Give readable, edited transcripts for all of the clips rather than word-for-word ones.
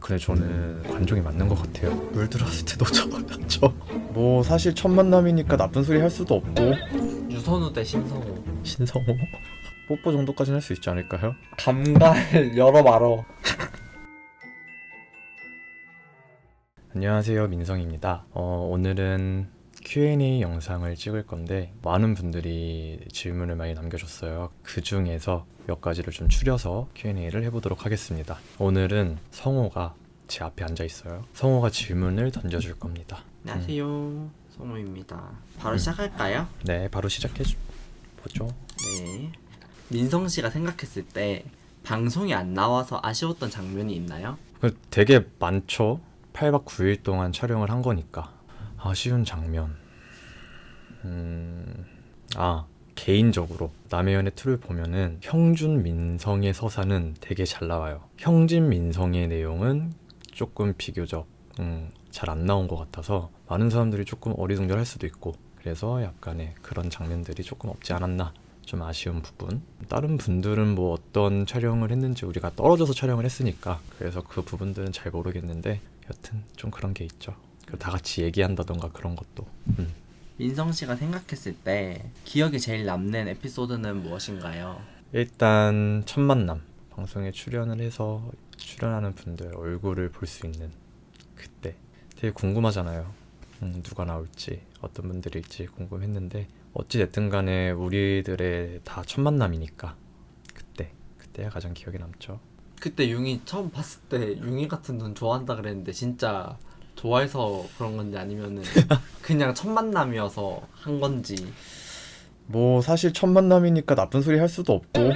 근데 저는 관종이 맞는 것 같아요. 물 들었을 때도 저죠. 뭐 사실 첫 만남이니까 나쁜 소리 할 수도 없고. 유선우 대 신성우. 신성호? 뽀뽀 정도까지는 할 수 있지 않을까요? 감갈 열어 말어. 안녕하세요, 민성입니다. 오늘은 Q&A 영상을 찍을 건데 많은 분들이 질문을 많이 남겨줬어요. 그 중에서 몇 가지를 좀 추려서 Q&A를 해보도록 하겠습니다. 오늘은 성호가 제 앞에 앉아 있어요. 성호가 질문을 던져줄 겁니다. 안녕하세요. 성우입니다. 바로 시작할까요? 네, 바로 시작해 보죠. 네. 민성 씨가 생각했을 때 방송이 안 나와서 아쉬웠던 장면이 있나요? 되게 많죠. 8박 9일 동안 촬영을 한 거니까. 아쉬운 장면. 개인적으로 남해연의 2를 보면은 형준 민성의 서사는 되게 잘 나와요. 형진 민성의 내용은 조금 비교적 잘 안 나온 것 같아서 많은 사람들이 조금 어리둥절할 수도 있고, 그래서 약간의 그런 장면들이 조금 없지 않았나, 좀 아쉬운 부분. 다른 분들은 뭐 어떤 촬영을 했는지 우리가 떨어져서 촬영을 했으니까 그래서 그 부분들은 잘 모르겠는데, 여튼 좀 그런 게 있죠. 다 같이 얘기한다던가 그런 것도. 민성 씨가 생각했을 때 기억에 제일 남는 에피소드는 무엇인가요? 일단 첫 만남, 방송에 출연을 해서 출연하는 분들 얼굴을 볼 수 있는 그때 되게 궁금하잖아요. 누가 나올지, 어떤 분들일지 궁금했는데 어찌됐든 간에 우리들의 다 첫 만남이니까 그때가 가장 기억에 남죠. 그때 융이 처음 봤을 때 융이 같은 눈 좋아한다 그랬는데 진짜 좋아해서 그런 건지 아니면은 그냥 첫 만남이어서 한 건지. 뭐 사실 첫 만남이니까 나쁜 소리 할 수도 없고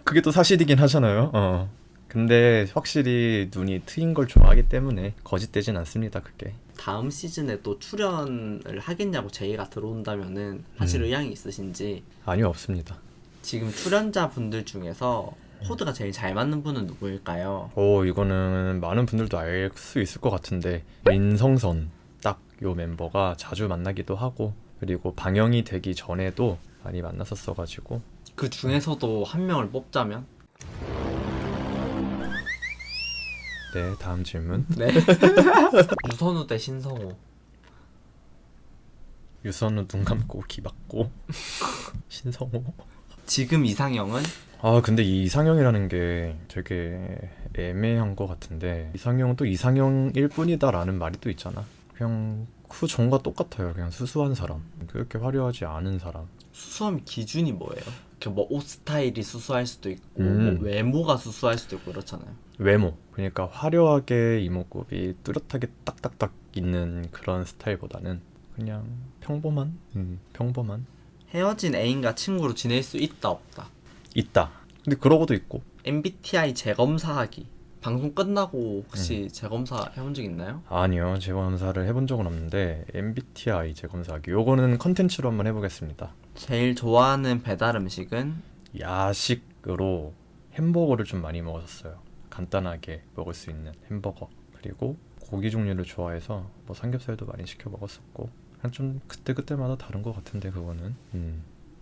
그게 또 사실이긴 하잖아요. 근데 확실히 눈이 트인 걸 좋아하기 때문에 거짓되진 않습니다, 그게. 다음 시즌에 또 출연을 하겠냐고 제의가 들어온다면은 하실 의향이 있으신지. 아니요, 없습니다. 지금 출연자분들 중에서 코드가 제일 잘 맞는 분은 누구일까요? 이거는 많은 분들도 알 수 있을 것 같은데, 민성선 딱 요 멤버가 자주 만나기도 하고, 그리고 방영이 되기 전에도 많이 만났었어가지고. 그 중에서도 한 명을 뽑자면? 네, 다음 질문. 네. 유선우 대 신성우. 유선우 눈 감고 귀 막고 신성호. 지금 이상형은? 근데 이 이상형이라는 게 되게 애매한 것 같은데, 이상형은 또 이상형일 뿐이다 라는 말이 또 있잖아. 그냥 그 전과 똑같아요. 그냥 수수한 사람, 그렇게 화려하지 않은 사람. 수수함 기준이 뭐예요? 뭐 옷 스타일이 수수할 수도 있고 뭐 외모가 수수할 수도 있고 그렇잖아요. 외모, 그러니까 화려하게 이목구비 뚜렷하게 딱딱딱 있는 그런 스타일보다는 그냥 평범한. 헤어진 애인과 친구로 지낼 수 있다 없다? 있다. 근데 그러고도 있고. MBTI 재검사하기. 방송 끝나고 혹시 재검사 해본 적 있나요? 아니요, 재검사를 해본 적은 없는데 MBTI 재검사하기, 요거는 컨텐츠로 한번 해보겠습니다. 제일 좋아하는 배달 음식은? 야식으로 햄버거를 좀 많이 먹었어요. 간단하게 먹을 수 있는 햄버거. 그리고 고기 종류를 좋아해서 뭐 삼겹살도 많이 시켜 먹었었고. 그냥 좀 그때그때마다 다른 것 같은데, 그거는.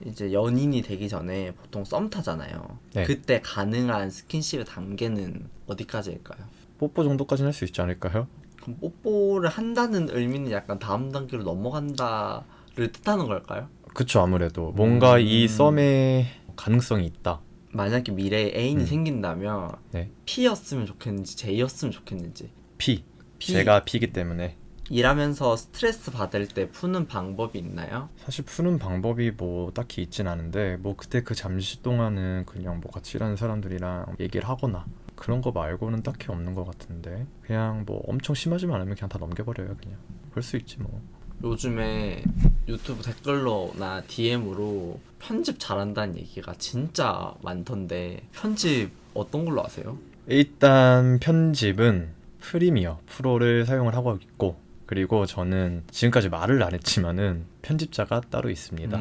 이제 연인이 되기 전에 보통 썸 타잖아요. 네. 그때 가능한 스킨십의 단계는 어디까지일까요? 뽀뽀 정도까지는 할 수 있지 않을까요? 그럼 뽀뽀를 한다는 의미는 약간 다음 단계로 넘어간다를 뜻하는 걸까요? 그쵸, 아무래도 뭔가 이 썸에 가능성이 있다. 만약에 미래에 애인이 생긴다면 네. P였으면 좋겠는지 J였으면 좋겠는지. P. P. 제가 P이기 때문에. 일하면서 스트레스 받을 때 푸는 방법이 있나요? 사실 푸는 방법이 뭐 딱히 있진 않은데, 뭐 그때 그 잠시 동안은 그냥 뭐 같이 일하는 사람들이랑 얘기를 하거나 그런 거 말고는 딱히 없는 것 같은데, 그냥 뭐 엄청 심하지만 않으면 그냥 다 넘겨버려요. 그냥 그럴 수 있지 뭐. 요즘에 유튜브 댓글로나 DM으로 편집 잘한다는 얘기가 진짜 많던데 편집 어떤 걸로 하세요? 일단 편집은 프리미어 프로를 사용을 하고 있고, 그리고 저는 지금까지 말을 안 했지만은 편집자가 따로 있습니다.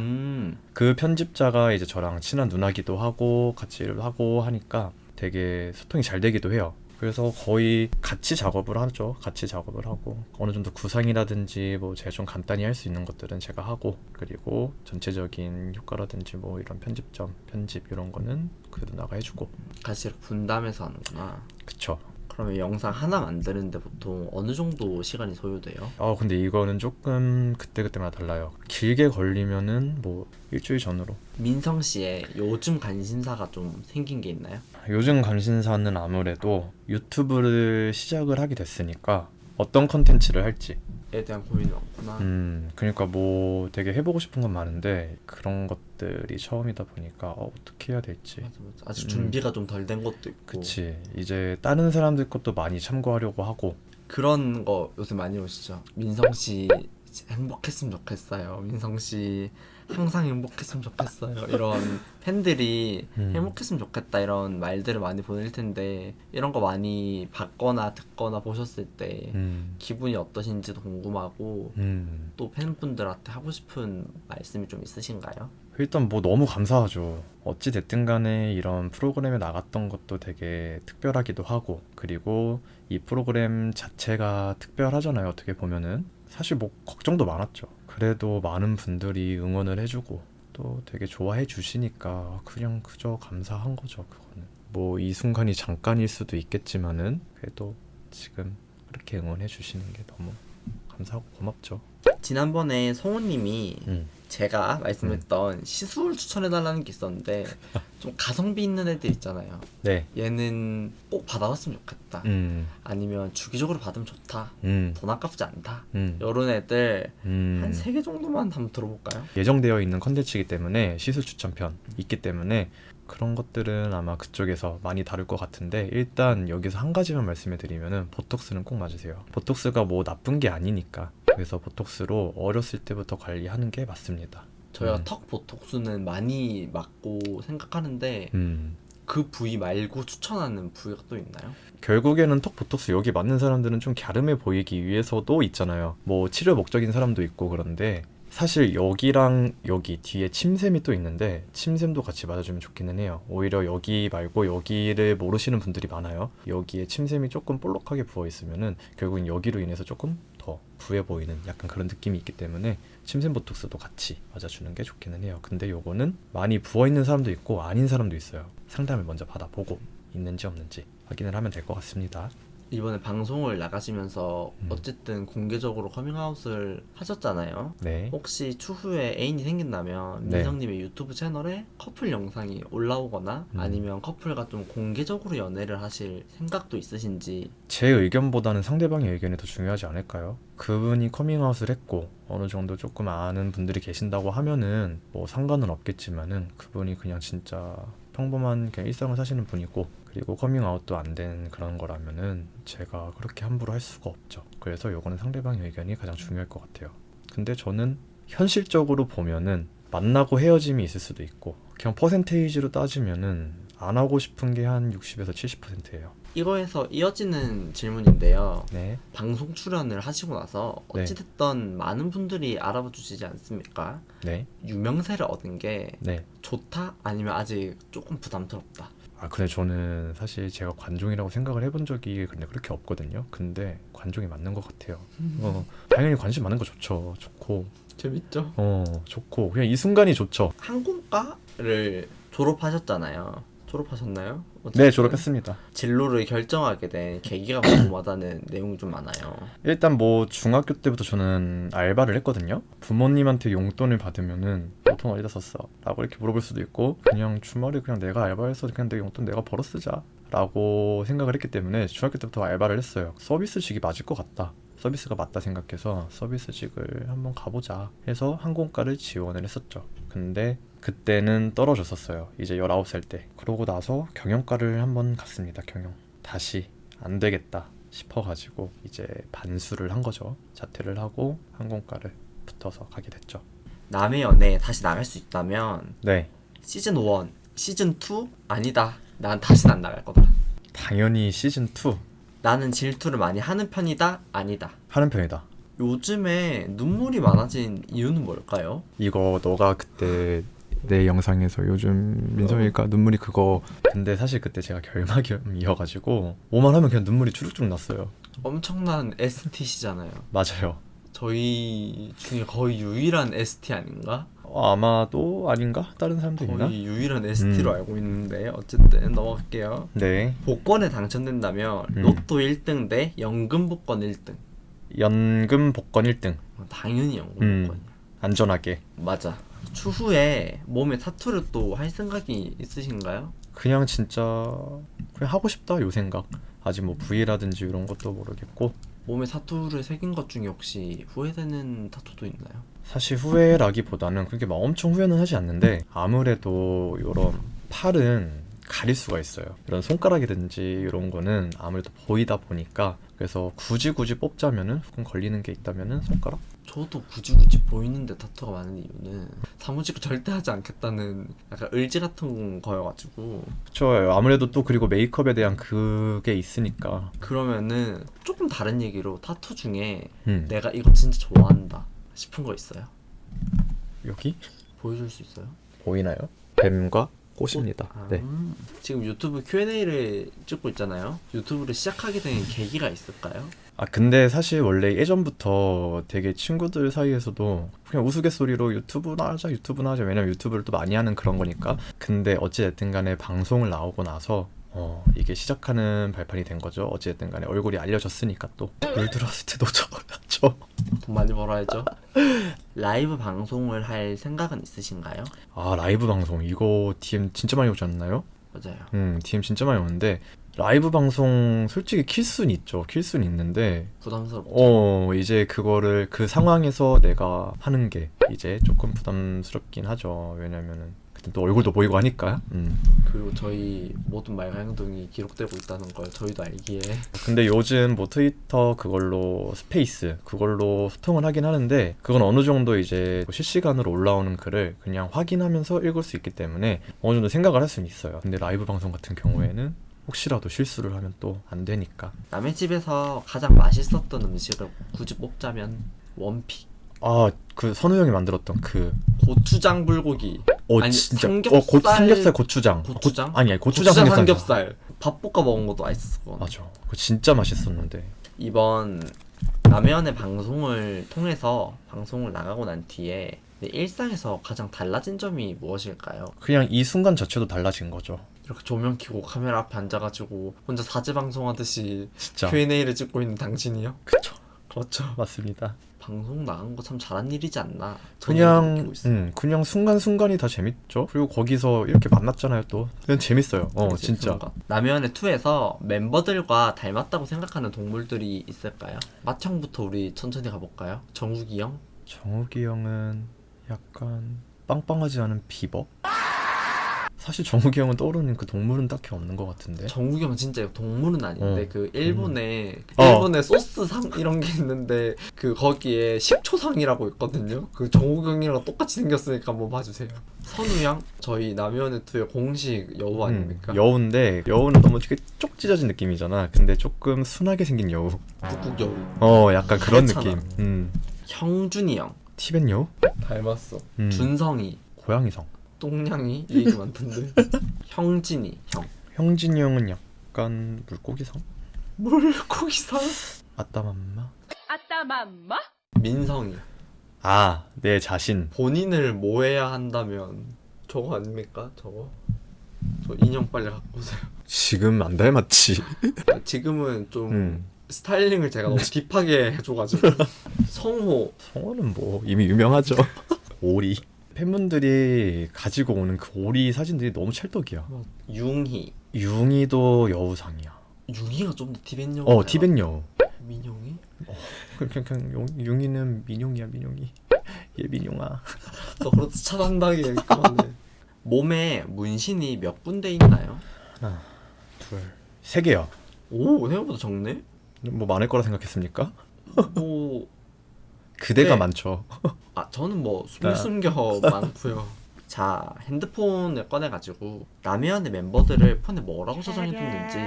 그 편집자가 이제 저랑 친한 누나기도 하고 같이 일을 하고 하니까 되게 소통이 잘 되기도 해요. 그래서 거의 같이 작업을 하죠. 같이 작업을 하고 어느 정도 구상이라든지 뭐 제가 좀 간단히 할 수 있는 것들은 제가 하고, 그리고 전체적인 효과라든지 뭐 이런 편집 이런 거는 그 누나가 해주고. 같이 이렇게 분담해서 하는구나. 그쵸. 그러면 영상 하나 만드는데 보통 어느 정도 시간이 소요돼요? 근데 이거는 조금 그때그때마다 달라요. 길게 걸리면은 뭐 일주일 전으로. 민성 씨의 요즘 관심사가 좀 생긴 게 있나요? 요즘 관심사는 아무래도 유튜브를 시작을 하게 됐으니까 어떤 컨텐츠를 할지. 에 대한 고민이 많구나. 그러니까 뭐 되게 해보고 싶은 건 많은데 그런 것들이 처음이다 보니까 어떻게 해야 될지. 맞아, 맞아. 아직 준비가 좀 덜 된 것도 있고. 그치. 이제 다른 사람들 것도 많이 참고하려고 하고. 그런 거 요새 많이 오시죠. 민성 씨 행복했으면 좋겠어요. 민성 씨 항상 행복했으면 좋겠어요. 이런 팬들이 행복했으면 좋겠다 이런 말들을 많이 보낼 텐데 이런 거 많이 봤거나 듣거나 보셨을 때 기분이 어떠신지도 궁금하고 또 팬분들한테 하고 싶은 말씀이 좀 있으신가요? 일단 뭐 너무 감사하죠. 어찌 됐든 간에 이런 프로그램에 나갔던 것도 되게 특별하기도 하고, 그리고 이 프로그램 자체가 특별하잖아요. 어떻게 보면은 사실 뭐 걱정도 많았죠. 그래도 많은 분들이 응원을 해주고 또 되게 좋아해 주시니까 그냥 그저 감사한 거죠. 그거는 뭐 이 순간이 잠깐일 수도 있겠지만은 그래도 지금 그렇게 응원해 주시는 게 너무 감사하고 고맙죠. 지난번에 성우님이 음. 제가 말씀했던 시술 추천해달라는 게 있었는데 좀 가성비 있는 애들 있잖아요. 네. 얘는 꼭 받아봤으면 좋겠다. 음. 아니면 주기적으로 받으면 좋다. 음. 돈 아깝지 않다. 음. 이런 애들 한 음. 3개 정도만 한번 들어볼까요? 예정되어 있는 컨텐츠이기 때문에 시술 추천편 있기 때문에 그런 것들은 아마 그쪽에서 많이 다룰 것 같은데, 일단 여기서 한 가지만 말씀해 드리면은 보톡스는 꼭 맞으세요. 보톡스가 뭐 나쁜 게 아니니까. 그래서 보톡스로 어렸을 때부터 관리하는 게 맞습니다. 저희가 턱 보톡스는 많이 맞고 생각하는데 그 부위 말고 추천하는 부위가 또 있나요? 결국에는 턱 보톡스 여기 맞는 사람들은 좀 갸름해 보이기 위해서도 있잖아요. 뭐 치료 목적인 사람도 있고. 그런데 사실 여기랑 여기 뒤에 침샘이 또 있는데 침샘도 같이 맞아주면 좋기는 해요. 오히려 여기 말고 여기를 모르시는 분들이 많아요. 여기에 침샘이 조금 볼록하게 부어 있으면은 결국은 여기로 인해서 조금 더 부해 보이는 약간 그런 느낌이 있기 때문에 침샘 보톡스도 같이 맞아주는 게 좋기는 해요. 근데 요거는 많이 부어 있는 사람도 있고 아닌 사람도 있어요. 상담을 먼저 받아보고 있는지 없는지 확인을 하면 될 것 같습니다. 이번에 방송을 나가시면서 어쨌든 공개적으로 커밍아웃을 하셨잖아요. 네. 혹시 추후에 애인이 생긴다면 네. 민성님의 유튜브 채널에 커플 영상이 올라오거나 아니면 커플과 좀 공개적으로 연애를 하실 생각도 있으신지. 제 의견보다는 상대방의 의견이 더 중요하지 않을까요? 그분이 커밍아웃을 했고 어느 정도 조금 아는 분들이 계신다고 하면은 뭐 상관은 없겠지만은 그분이 그냥 진짜 평범한 그냥 일상을 사시는 분이고 그리고 커밍아웃도 안 된 그런 거라면은 제가 그렇게 함부로 할 수가 없죠. 그래서 요거는 상대방의 의견이 가장 중요할 것 같아요. 근데 저는 현실적으로 보면은 만나고 헤어짐이 있을 수도 있고 그냥 퍼센테이지로 따지면은 안 하고 싶은 게 한 60에서 70%예요. 이거에서 이어지는 질문인데요. 네. 방송 출연을 하시고 나서 네. 어찌됐든 많은 분들이 알아봐 주시지 않습니까? 네. 유명세를 얻은 게 네. 좋다? 아니면 아직 조금 부담스럽다? 근데 저는 사실 제가 관종이라고 생각을 해본 적이 근데 그렇게 없거든요. 근데 관종이 맞는 것 같아요. 당연히 관심 많은 거 좋죠. 좋고. 재밌죠? 좋고. 그냥 이 순간이 좋죠. 항공과를 졸업하셨잖아요. 졸업하셨나요? 네, 어쨌든 졸업했습니다. 진로를 결정하게 된 계기가 궁금하다는 내용이 좀 많아요. 일단 뭐 중학교 때부터 저는 알바를 했거든요. 부모님한테 용돈을 받으면은 돈 어디다 썼어? 라고 이렇게 물어볼 수도 있고 그냥 주말에 그냥 내가 알바해서 그냥 내 용돈 내가 벌어 쓰자 라고 생각을 했기 때문에 중학교 때부터 알바를 했어요. 서비스직이 맞을 것 같다. 서비스가 맞다 생각해서 서비스직을 한번 가보자 해서 항공과를 지원을 했었죠. 근데 그때는 떨어졌었어요. 이제 19살 때. 그러고 나서 경영과를 한번 갔습니다. 경영. 다시 안 되겠다 싶어가지고 이제 반수를 한 거죠. 자퇴를 하고 항공과를 붙어서 가게 됐죠. 남의 연애에 다시 나갈 수 있다면 네. 시즌 1, 시즌 2? 아니다. 난 다시는 안 나갈 거다. 당연히 시즌2 나는 질투를 많이 하는 편이다. 아니다. 하는 편이다. 요즘에 눈물이 많아진 이유는 뭘까요? 이거 너가 그때 내 영상에서 요즘 민성이가 눈물이 그거. 근데 사실 그때 제가 결막염이어가지고 뭐만 하면 그냥 눈물이 주룩주룩 났어요. 엄청난 ST시잖아요. 맞아요. 저희 중에 거의 유일한 ST 아닌가? 아마도 아닌가? 다른 사람도 있나? 거의 유일한 ST로 알고 있는데 어쨌든 넘어갈게요. 네. 복권에 당첨된다면 음. 로또 1등 대 연금 복권 1등. 연금 복권 1등. 당연히 연금 복권이야. 안전하게. 맞아. 추후에 몸에 타투를 또 할 생각이 있으신가요? 그냥 진짜 그냥 하고 싶다 요 생각. 아직 뭐 부위라든지 이런 것도 모르겠고. 몸에 타투를 새긴 것 중에 혹시 후회되는 타투도 있나요? 사실 후회라기보다는 그렇게 막 엄청 후회는 하지 않는데 아무래도 이런 팔은 가릴 수가 있어요. 이런 손가락이든지 이런 거는 아무래도 보이다 보니까 그래서 굳이 뽑자면은 조금 걸리는 게 있다면은 손가락? 저도 굳이 보이는데 타투가 많은 이유는 사무직을 절대 하지 않겠다는 약간 의지 같은 거여가지고. 그쵸. 아무래도 또 그리고 메이크업에 대한 그게 있으니까. 그러면은 조금 다른 얘기로 타투 중에 음. 내가 이거 진짜 좋아한다 싶은 거 있어요? 여기 보여줄 수 있어요? 보이나요? 뱀과 꽃입니다. 아, 네. 지금 유튜브 Q&A를 찍고 있잖아요. 유튜브를 시작하게 된 계기가 있을까요? 아 근데 사실 원래 예전부터 되게 친구들 사이에서도 그냥 우스갯소리로 유튜브나 하자 왜냐면 유튜브를 또 많이 하는 그런 거니까. 근데 어찌됐든 간에 방송을 나오고 나서 이게 시작하는 발판이 된 거죠. 어찌됐든 간에 얼굴이 알려졌으니까 또 물 들었을 때도 저였죠. 돈 많이 벌어야죠. 라이브 방송을 할 생각은 있으신가요? 아 라이브 방송 이거 DM 진짜 많이 오지 않나요? 맞아요. DM 진짜 많이 오는데 라이브 방송 솔직히 킬 수는 있죠. 킬 수는 있는데 부담스럽죠. 이제 그거를 그 상황에서 내가 하는 게 이제 조금 부담스럽긴 하죠. 왜냐면은 그때 또 얼굴도 보이고 하니까. 그리고 저희 모든 말과 행동이 기록되고 있다는 걸 저희도 알기에. 근데 요즘 뭐 트위터 그걸로 스페이스 그걸로 소통을 하긴 하는데 그건 어느 정도 이제 실시간으로 올라오는 글을 그냥 확인하면서 읽을 수 있기 때문에 어느 정도 생각을 할 수는 있어요. 근데 라이브 방송 같은 경우에는 혹시라도 실수를 하면 또 안 되니까. 남의 집에서 가장 맛있었던 음식을 굳이 뽑자면 원픽. 아 그 선우 형이 만들었던 그 고추장 불고기. 아니, 진짜 삼겹살. 삼겹살 고추장. 고추장? 아니 고추장 삼겹살. 밥 볶아 먹은 것도 맛있었어. 맞아. 그거 진짜 맛있었는데. 이번 남해연의 방송을 통해서 방송을 나가고 난 뒤에 내 일상에서 가장 달라진 점이 무엇일까요? 그냥 이 순간 자체도 달라진 거죠. 이렇게 조명 켜고 카메라 앞에 앉아가지고 혼자 사제 방송하듯이 진짜. Q&A를 찍고 있는 당신이요? 그쵸. 그렇죠. 맞습니다. 방송 나간 거 참 잘한 일이지 않나. 저는 이렇게 느끼고 있어요. 그냥 순간순간이 다 재밌죠. 그리고 거기서 이렇게 만났잖아요 또. 그냥 재밌어요. 그치, 진짜. 순간. 남해연의 2에서 멤버들과 닮았다고 생각하는 동물들이 있을까요? 맏형부터 우리 천천히 가볼까요? 정욱이 형? 정욱이 형은 약간 빵빵하지 않은 비버? 사실 정욱이 형은 떠오르는 그 동물은 딱히 없는 것 같은데. 정욱이 형은 진짜 동물은 아닌데 그 일본의 소스상 이런 게 있는데 그 거기에 식초상이라고 있거든요. 그 정욱이 형이랑 똑같이 생겼으니까 한번 봐주세요. 선우 양 저희 남해연의 2의 공식 여우 아닙니까? 여우인데 여우는 너무 되게 쪽 찢어진 느낌이잖아. 근데 조금 순하게 생긴 여우. 북극 여우. 약간 그런 하얗잖아. 느낌. 형준이 형 티벳 여우? 닮았어. 음. 준성이 고양이성. 똥냥이 이 얘기 많던데. 형진이 형 형진이 형은 약간 물고기성? 물고기상. 아따맘마? 아따맘마? 민성이 내 자신. 본인을 모해야 한다면 저거 아닙니까? 저거 저 인형 빨리 갖고 오세요. 지금 안 닮았지. 지금은 좀 음. 스타일링을 제가 너무 딥하게 해줘가지고. 성호 성호는 뭐 이미 유명하죠. 오리. 팬분들이 가지고 오는 그 오리 사진들이 너무 찰떡이야. 융희 융이도 여우상이야. 융희가 좀 더 티벳 여우. 티벳 여우. 민용이? 그냥 융이는 민용이야 민용이. 얘 민용아. 너 그렇다 차단당해. 그만해. 몸에 문신이 몇 군데 있나요? 하나, 둘, 세 개야. 오 생각보다 적네. 뭐 많을 거라 생각했습니까? 뭐 그대가 네. 많죠. 저는 뭐 숨겨 많고요. 자 핸드폰을 꺼내가지고 남해안의 멤버들을 폰에 뭐라고 저장해뒀는지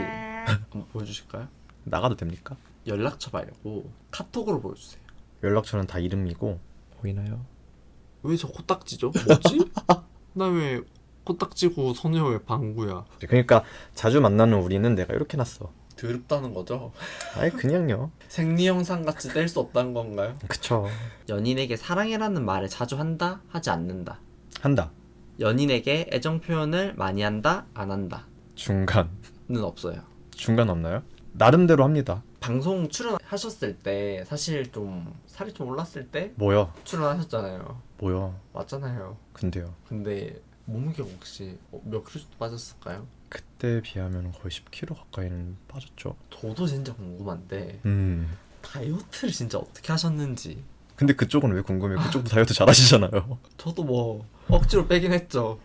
한번 보여주실까요? 나가도 됩니까? 연락처 말고 카톡으로 보여주세요. 연락처는 다 이름이고. 보이나요? 왜 저 코딱지죠? 뭐지? 나 왜 코딱지고 선우 왜 방구야? 그러니까 자주 만나는 우리는 내가 이렇게 놨어. 더럽다는 거죠? 아니 그냥요. 생리 현상 같이 뗄 수 없다는 건가요? 그쵸. 연인에게 사랑해라는 말을 자주 한다? 하지 않는다? 한다. 연인에게 애정 표현을 많이 한다? 안 한다? 중간. 는 없어요. 중간 없나요? 나름대로 합니다. 방송 출연하셨을 때 사실 좀 살이 좀 올랐을 때 뭐야? 출연하셨잖아요. 뭐야? 맞잖아요. 근데요. 근데 몸무게가 혹시 몇 킬로 정도 빠졌을까요? 그때 비하면 거의 10kg 가까이는 빠졌죠. 저도 진짜 궁금한데 다이어트를 진짜 어떻게 하셨는지. 근데 그쪽은 왜 궁금해요? 그쪽도 다이어트 잘하시잖아요. 저도 뭐 억지로 빼긴 했죠.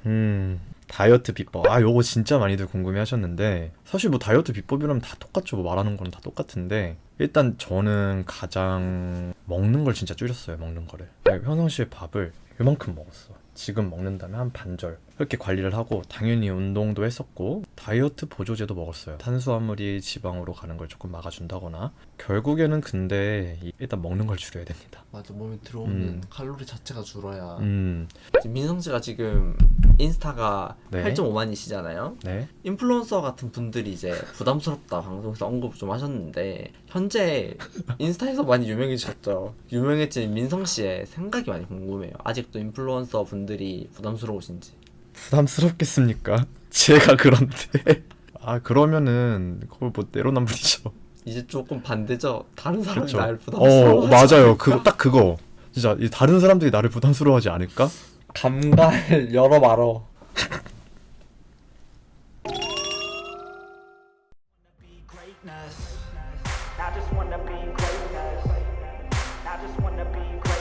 다이어트 비법. 아, 요거 진짜 많이들 궁금해 하셨는데 사실 뭐 다이어트 비법이라면 다 똑같죠. 뭐 말하는 건 다 똑같은데 일단 저는 가장 먹는 걸 진짜 줄였어요. 먹는 거를. 평상시에 밥을 요만큼 먹었어. 지금 먹는다면 한 반절 그렇게 관리를 하고 당연히 운동도 했었고 다이어트 보조제도 먹었어요. 탄수화물이 지방으로 가는 걸 조금 막아준다거나. 결국에는 근데 일단 먹는 걸 줄여야 됩니다. 맞아, 몸에 들어오는 칼로리 자체가 줄어야. 지금 민성 씨가 지금 인스타가 네. 8.5만이시잖아요. 네. 인플루언서 같은 분들이 이제 부담스럽다 방송에서 언급을 좀 하셨는데 현재 인스타에서 많이 유명해지셨죠. 유명해진 민성 씨의 생각이 많이 궁금해요. 아직도 인플루언서 분들이 부담스러우신지. 부담스럽겠습니까? 제가 그런데 아 그러면은 그걸 뭐 내로남불이죠. 이제 조금 반대죠. 다른 사람이 그쵸. 날 부담스러워. 맞아요. 그거 딱 그거. 진짜 이 다른 사람들이 나를 부담스러워하지 않을까? 감갈 열어 말어. I just wanna be greatness. I just wanna be great.